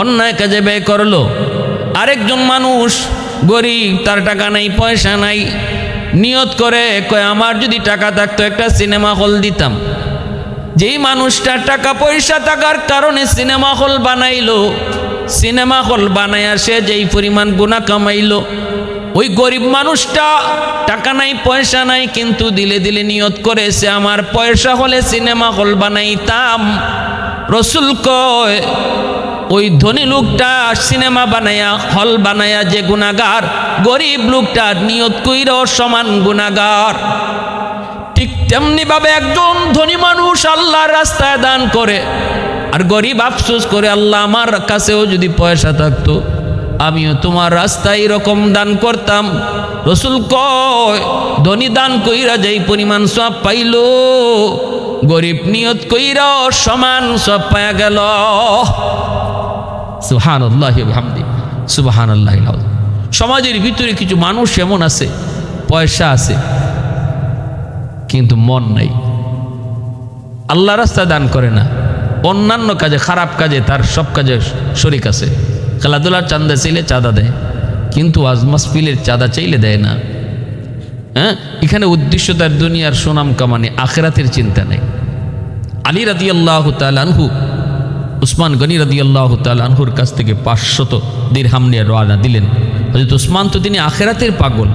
অন্যায় কাজে ব্যয় করলো। আরেকজন মানুষ গরিব, তার টাকা নাই, পয়সা নাই, নিয়ত করে কয়, আমার যদি টাকা থাকতো একটা সিনেমা হল দিতাম। যেই মানুষটা টাকা পয়সা থাকার কারণে সিনেমা হল বানাইলো, সিনেমা হল বানাইয়া সে যেই পরিমাণ গুনাহ কামাইলো, ওই গরিব মানুষটা টাকা নাই, পয়সা নাই, কিন্তু দিলে দিলে নিয়ত করেছে, আমার পয়সা হলে সিনেমা হল বানাইতাম। রসুল কয়, ওই ধনী লোকটা সিনেমা বানায়া, হল বানায়া যে গুনাহগার, গরিব লোকটা নিয়ত কইরাও সমান গুনাহগার। ঠিক তেমনি ভাবে একজন ধনী মানুষ আল্লাহর রাস্তায় দান করে, আর গরিব আফসোস করে, আল্লাহ আমার কাছেও যদি পয়সা থাকতো আমিও তোমার রাস্তায় এরকম দান করতাম। রসুল কয়, ধনী দান কইরা যেই পরিমাণ সওয়াব পাইল, গরিব নিয়ত কইরাও সমান সওয়াব পায়া গেল। সুবহানাল্লাহি ওয়া বিহামদিহি, সুবহানাল্লাহিল আযীম। সমাজের ভিতরে কিছু মানুষ এমন আছে, পয়সা আছে কিন্তু মন নাই, আল্লাহ রাস্তায় দান করে না, অন্যান্য কাজে, খারাপ কাজে তার সব কাজে শরীক আছে। খেলাধুলার চাঁদা চাইলে চাঁদা দেয়, কিন্তু আজ মাহফিলের চাঁদা চাইলে দেয় না। হ্যাঁ, এখানে উদ্দেশ্য তার দুনিয়ার সুনাম কামানে, আখিরাতের চিন্তা নেই। আলী রাদিয়াল্লাহু তাআলা আনহু উসমান গনি রাদিয়াল্লাহু তাআলা আনহুর কাছ থেকে 500 দিরহাম নিয়ে রওনা দিলেন। হযরত উসমান তো তিনি আখিরাতের পাগল,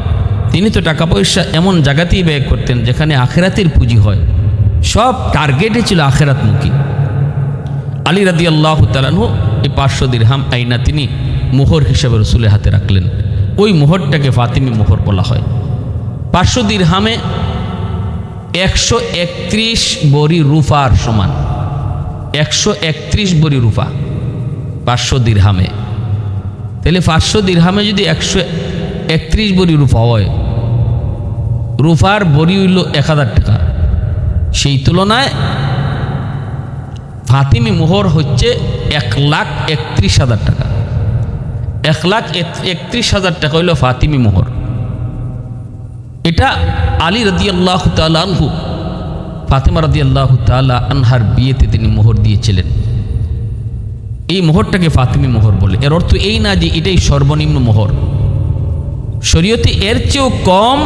তিনি তো টাকা পয়সা এমন জায়গাতেই ব্যয় করতেন যেখানে আখিরাতের পুঁজি হয়, সব টার্গেটে ছিল আখিরাতমুখী। আলী রাদিয়াল্লাহু তাআলা আনহু এই 500 দিরহাম আইনা তিনি মোহর হিসেবে রসুলের হাতে রাখলেন। ওই মোহরটাকে ফাতিমি মোহর বলা হয়। 500 দিরহামে 131 বড়ি রূপার সমান, 131 বড়ি রূপা 500 দিরহামে। তাহলে 500 দিরহামে যদি 131 বড়ি রূপা হয়, রূপার বড়ি হইল 1000 টাকা। সেই তুলনায় ফাতিমি মোহর হচ্ছে 1,31,000 টাকা। 1,31,000 টাকা হইল ফাতিমি মোহর। এটা আলী রাদিয়াল্লাহু তাআলা আনহু ফাতেমা রাদিয়াল্লাহু তাআলা আনহার বিয়েতে তিনি মোহর দিয়েছিলেন। এই মোহরটাকে ফাতিমি মোহর বলে। এর অর্থ এই না যে এটাই সর্বনিম্ন মোহর, শরীয়তে এর চেয়েও কম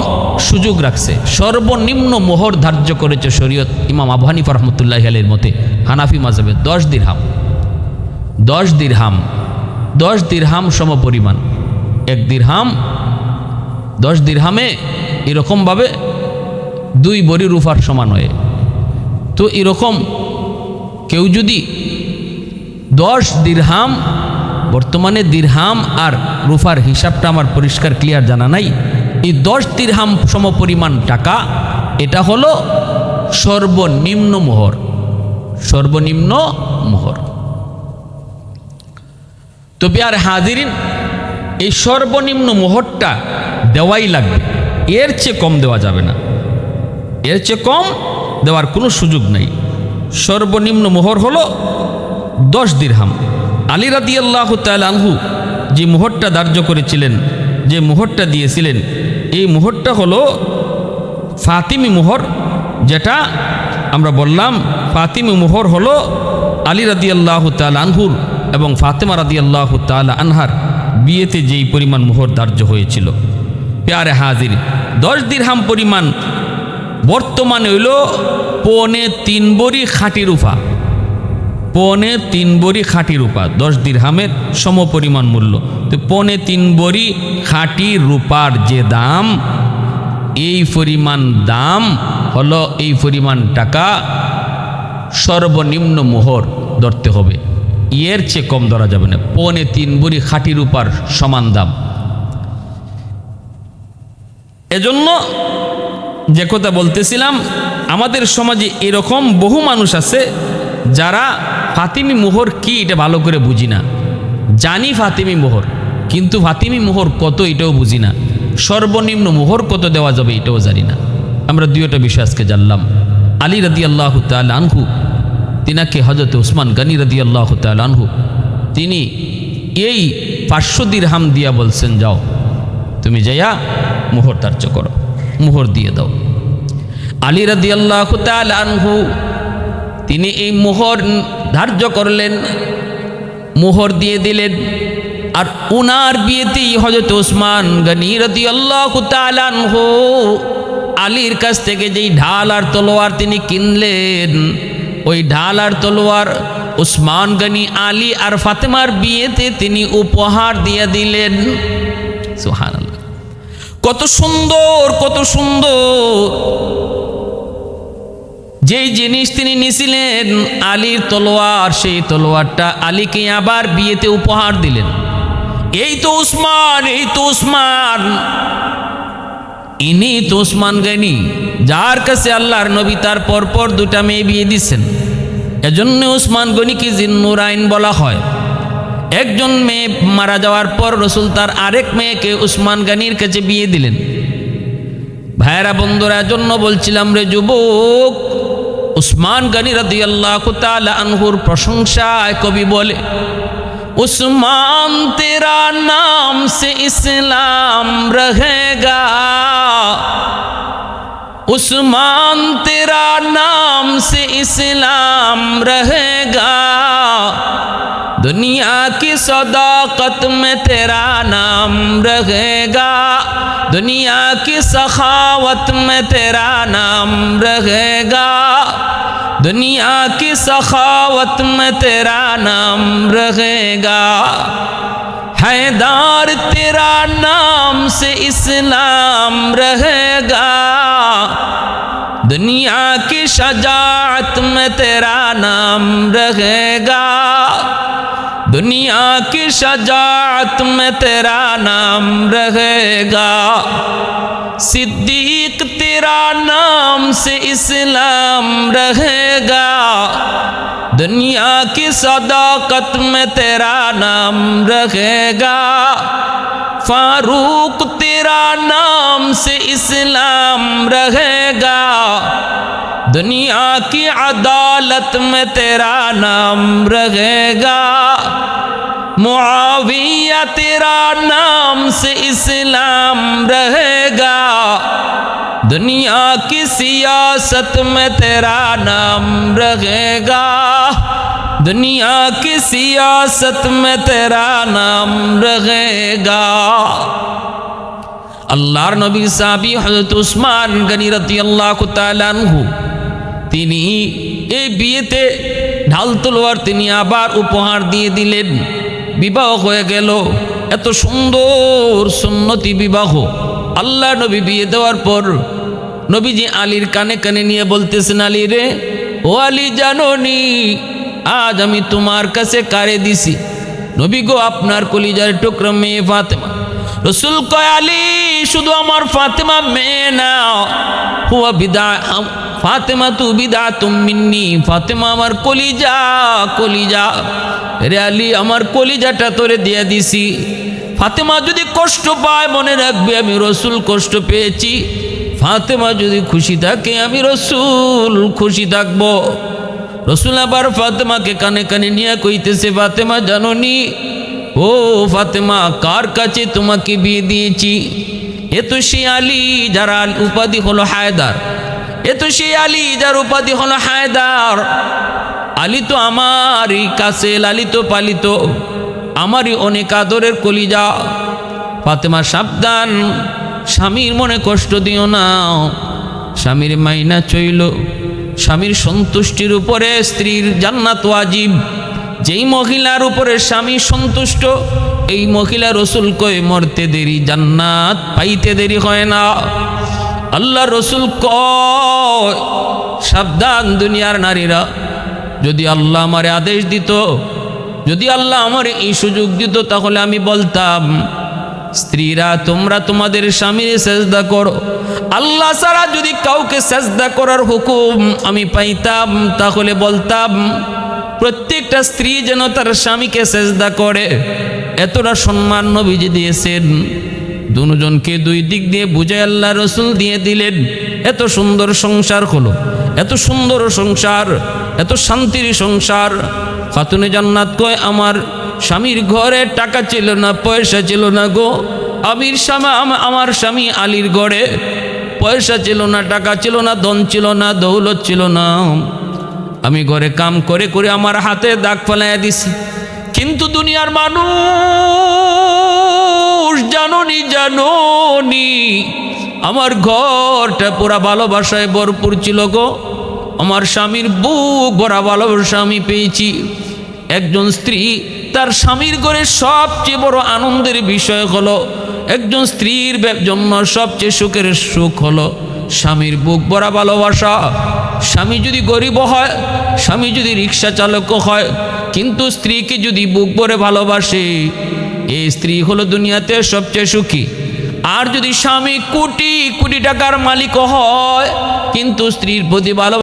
সুযোগ রাখছে। সর্বনিম্ন মোহর ধার্য করেছে শরীয়ত ইমাম আবু হানিফা রাহমাতুল্লাহি আলাইহির মতে, হানাফি মাযহাবে 10 দিরহাম। 10 দিরহাম, 10 দিরহাম সমপরিমাণ। 1 দিরহাম, 10 দিরহামে এরকমভাবে 2 ভরি রূপার সমান হয়। তো এরকম কেউ যদি 10 দিরহাম, বর্তমানে দিরহাম আর রূপার হিসাবটা আমার পরিষ্কার ক্লিয়ার জানা নাই, এই 10 দিরহাম সমপরিমাণ টাকা, এটা হলো সর্বনিম্ন মোহর। সর্বনিম্ন মোহর। তো প্রিয় হাজিরিন, এই সর্বনিম্ন মোহরটা দেওয়াই লাগবে, এর চেয়ে কম দেওয়া যাবে না, এর চেয়ে কম দেওয়ার কোনো সুযোগ নাই। সর্বনিম্ন মোহর হলো 10 দিরহাম। আলী রাদিয়াল্লাহু তাআলা আনহু যে মোহরটা ধার্য করেছিলেন, যে মোহরটা দিয়েছিলেন, এই মোহরটা হলো ফাতিমি মোহর। যেটা আমরা বললাম, ফাতিমি মোহর হলো আলী রাদিয়াল্লাহু তাআলা আনহুর এবং ফাতেমা রাদিয়াল্লাহু তাআলা আনহার বিয়েতে যেই পরিমাণ মোহর ধার্য হয়েছিল। প্যারে হাজির, 10 দিরহাম পরিমাণ বর্তমানে হইল 3.25 ভরি খাঁটি রূপা। 3.25 ভরি খাঁটি রূপা 10 দিরহামের সমপরিমাণ মূল্য। তো 3.25 ভরি খাঁটি রূপার যে দাম, এই পরিমাণ দাম হলো, এই পরিমাণ টাকা সর্বনিম্ন মোহর ধরতে হবে, এর চেয়ে কম ধরা যাবে না। 3.25 ভরি খাঁটি রূপার সমান দাম। এজন্য যে কথা বলতেছিলাম, আমাদের সমাজে এরকম বহু মানুষ আছে যারা ফাতিমি মোহর কি এটা ভালো করে বুঝি না। জানি ফাতিমি মোহর, কিন্তু ফাতিমি মোহর কত এটাও বুঝি না। সর্বনিম্ন মোহর কত দেওয়া যাবে এটাও জানি না। আমরা দুইটা বিষয় আজকে জানলাম। আলী রাদিয়াল্লাহু তাআলা আনহু, তিনাকে হযরত উসমান গনি রাদিয়াল্লাহু তাআলা আনহু, তিনি এই 500 দিরহাম দিয়া বলছেন, যাও তুমি যাইয়া মোহর ধার্য করো, মোহর দিয়ে দাও। আলী রাদিয়াল্লাহু তাআলা আনহু তিনি এই মোহর ধার্য করলেন, মোহর দিয়ে দিলেন। আর উনার বিয়েতেই হযরত উসমান গনি রাদিয়াল্লাহু তাআলা আনহু আলীর কাছ থেকে যেই ঢাল আর তলোয়ার তিনি কিনলেন, ওই ঢাল আর তলোয়ার উসমান গনি আলী আর ফাতেমার বিয়েতে তিনি উপহার দিয়ে দিলেন। সুবহানাল্লাহ, কত সুন্দর, কত সুন্দর। যেই জিনিস তিনি নিছিলেন আলীর তলোয়ার, সেই তলোয়ারটা আলীকে আবার বিয়েতে উপহার দিলেন। এই তো উসমান, এই তো উসমান, ইনি তো উসমান গনি, যার কাছে আল্লাহর নবী তার পরপর 2টা মেয়ে বিয়ে দিচ্ছেন। এজন্য উসমান গনিকে জিন্নুরাইন বলা হয়। একজন মেয়ে মারা যাওয়ার পর রসুল তার আরেক মেয়েকে উসমান গনির কাছে বিয়ে দিলেন। ভাইরা বন্ধুরা, জন্য বলছিলাম রে যুবক, উসমান গনি রাদিয়াল্লাহু তাআলা আনহুর প্রশংসায় কবি বলে, उस्मान तेरा नाम से इस्लाम रहेगा, उस्मान तेरा नाम से इस्लाम रहेगा, दुनिया की सदाकत में तेरा नाम रहेगा, दुनिया की सखावत में तेरा नाम रहेगा, दुनिया की सखावत में तेरा नाम रहेगा, हैदार तेरा नाम से इस्लाम रहेगा, दुनिया की शजाअत में तेरा नाम रहेगा, दुनिया की शजाअत में तेरा नाम रहेगा, सिद्दीक तेरा नाम से इस्लाम रहेगा, दुनिया की सदाकत में तेरा नाम रहेगा, फारूक तेरा नाम से इस्लाम रहेगा, दुनिया की अदालत में तेरा नाम रहेगा, मुआविया तेरा नाम से इस्लाम रहेगा, दुनिया की सियासत में तेरा नाम रहेगा, दुनिया की सियासत में तेरा नाम रहेगा। আল্লাহর নবী সাহাবী হযরত উসমান গনি রাদিয়াল্লাহু তাআলা আনহু তিনি এই বিয়েতে ঢাল তলোয়ার তিনি আবার উপহার দিয়ে দিলেন। বিবাহ হয়ে গেল, এত সুন্দর সুন্নতি বিবাহ। আল্লাহ নবী বিয়ে দেওয়ার পর নবীজি আলীর কানে কানে নিয়ে বলতেছেন, আলী রে, ও আলী, জানো নি আজ আমি তোমার কাছে কারে দিছি? নবী গো, আপনার কলিজার টুকরা মেয়ে ফাতেমা। রসুল কয়, আলী, শুধু আমার ফাতেমা মেয়ে না, হুয়া বিদা, ফাতেমা তু বিদা মিন্নি, ফাতেমা আমার কলিজা, কলিজা। রে আলী, আমার কলিজাটা তোরে দিয়ে দিছি। ফাতেমা যদি কষ্ট পায় মনে রাখবে আমি রসুল কষ্ট পেয়েছি। ফাতেমা যদি খুশি থাকে আমি রসুল খুশি থাকবো। রসুল আবার ফাতেমাকে কানে কানে নিয়ে কইতেছে, ফাতেমা জানো নি, ও ফাতেমা, কার কাছে তোমাকে বিয়ে দিয়েছি? এ তো সে আলী যার উপাধি হলো হায়দার, এ তো সে আলী যার উপাধি হলো হায়দার। আলী তো আমারই কাছে লালিত পালিত, আমারই অনেক আদরের কলিজা। ফাতেমা সাবধান, স্বামীর মনে কষ্ট দিও না। স্বামীর মাইনা চইল, স্বামীর সন্তুষ্টির উপরে স্ত্রীর জান্নাত ওয়াজিব। যেই মহিলার উপরে স্বামী সন্তুষ্ট, এই মহিলা রসুল কয় মরতে দেরি, জান্নাত পাইতে দেরি হয় না। আল্লাহ রসুল কয়, সাবধান দুনিয়ার নারীরা, যদি আল্লাহ আমারে আদেশ দিত, যদি আল্লাহ আমার এই সুযোগ দিত, তাহলে আমি বলতাম, স্ত্রীরা তোমরা তোমাদের স্বামীর সেজদা করো। আল্লাহ ছাড়া যদি কাউকে সেজদা করার হুকুম আমি পাইতাম, তাহলে বলতাম প্রত্যেকটা স্ত্রী যেন তার স্বামীকে সেজদা করে। এতটা সম্মান নবীজি দিয়েছেন। দুজনকে দুই দিক দিয়ে বুঝে আল্লাহ রসুল দিয়ে দিলেন। এত সুন্দর সংসার হলো, এত সুন্দর সংসার, এত শান্তির সংসার। খাতুনে জান্নাত কয়, আমার স্বামীর ঘরে টাকা ছিল না, পয়সা ছিল না গো। আমার স্বামী আলীর ঘরে পয়সা ছিল না, টাকা ছিল না, ধন ছিল না, দৌলত ছিল না। আমি ঘরে কাম করে করে আমার হাতে দাগ ফেলাইয়া দিছি। কিন্তু দুনিয়ার মানুষ জানোনি, জানোনি আমার ঘরটা পুরা ভালোবাসায় ভরপুর ছিল গো। আমার স্বামীর বুক ভরা ভালোবাসা আমি পেয়েছি। একজন স্ত্রী তার স্বামীর ঘরে সবচেয়ে বড় আনন্দের বিষয় হলো, একজন স্ত্রীর জন্য সবচেয়ে সুখের সুখ হলো স্বামীর বুক ভরা ভালোবাসা। স্বামী যদি গরিব হয়, স্বামী যদি রিক্সা চালক হয়, কিন্তু স্ত্রীকে যদি বুক ভরে ভালোবাসে, এই স্ত্রী হলো দুনিয়াতে সবচেয়ে সুখী। আর যদি স্বামী কোটি কোটি টাকার মালিক হয়, কিন্তু স্ত্রীর প্রতি ভালো